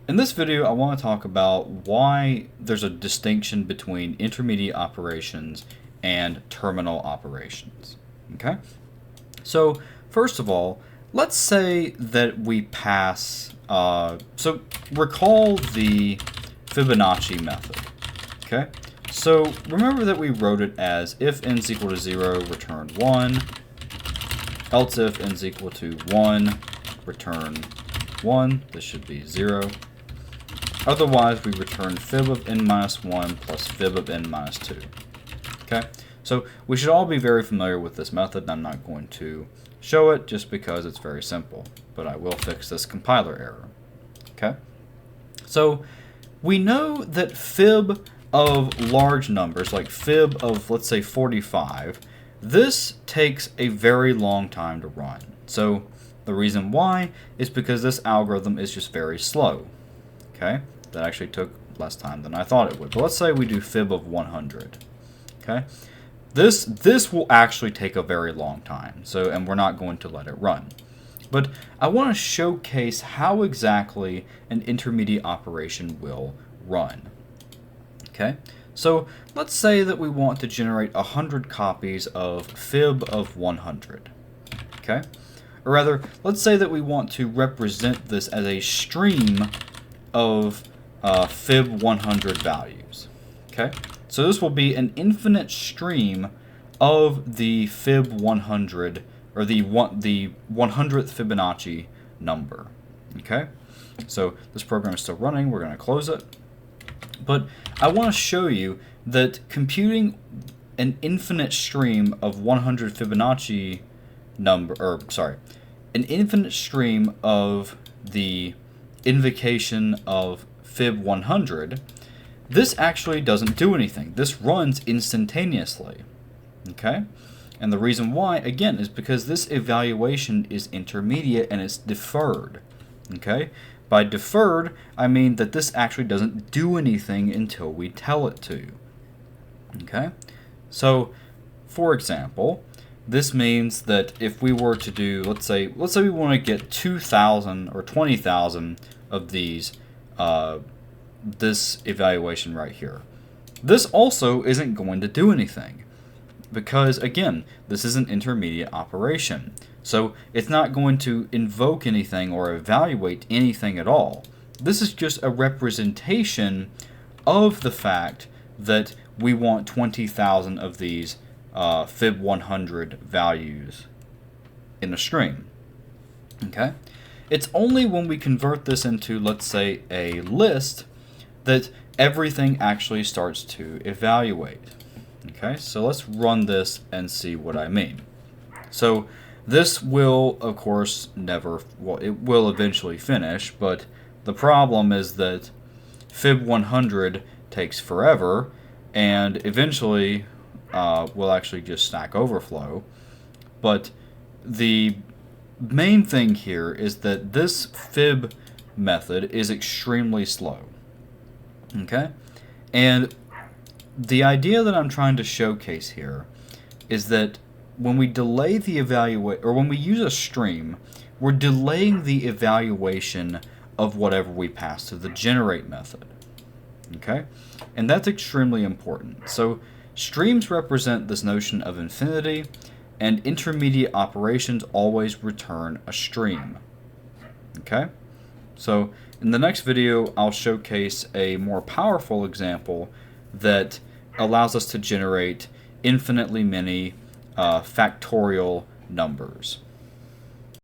In this video, I want to talk about why there's a distinction between intermediate operations and terminal operations. Okay? So, first of all, let's say that we pass, so recall the Fibonacci method. Okay? So, remember that we wrote it as if n is equal to 0, return 1, else if n is equal to 1, return 1. This should be 0. Otherwise, we return fib of n minus 1 plus fib of n minus 2. Okay? So we should all be very familiar with this method, and I'm not going to show it just because it's very simple. But I will fix this compiler error. Okay? So we know that fib of large numbers, like fib of, let's say, 45, this takes a very long time to run. So the reason why is because this algorithm is just very slow. Okay? That actually took less time than I thought it would. But let's say we do fib of 100. Okay? This will actually take a very long time. So, and we're not going to let it run. But I want to showcase how exactly an intermediate operation will run. Okay? So let's say that we want to generate 100 copies of fib of 100. Okay? Or rather, let's say that we want to represent this as a stream of fib 100 values. Okay? So this will be an infinite stream of the fib 100, or the 100th Fibonacci number. Okay? So this program is still running. We're going to close it. But I want to show you that computing an infinite stream of 100 Fibonacci an infinite stream of the invocation of fib 100, this actually doesn't do anything. This runs instantaneously. Okay? And the reason why, again, is because this evaluation is intermediate and it's deferred. Okay? By deferred, I mean that this actually doesn't do anything until we tell it to. Okay? So, for example, this means that if we were to do, let's say we want to get 2,000 or 20,000 of these, this evaluation right here. This also isn't going to do anything because, again, this is an intermediate operation. So it's not going to invoke anything or evaluate anything at all. This is just a representation of the fact that we want 20,000 of these fib 100 values in a string. Okay? It's only when we convert this into, let's say, a list that everything actually starts to evaluate. Okay? So let's run this and see what I mean. So this will, of course, it will eventually finish, but the problem is that fib 100 takes forever, and eventually will actually just Stack Overflow. But the main thing here is that this fib method is extremely slow. Okay? And the idea that I'm trying to showcase here is that when we delay the when we use a stream, we're delaying the evaluation of whatever we pass to the generate method. Okay? And that's extremely important. So streams represent this notion of infinity, and intermediate operations always return a stream. Okay? So in the next video, I'll showcase a more powerful example that allows us to generate infinitely many factorial numbers.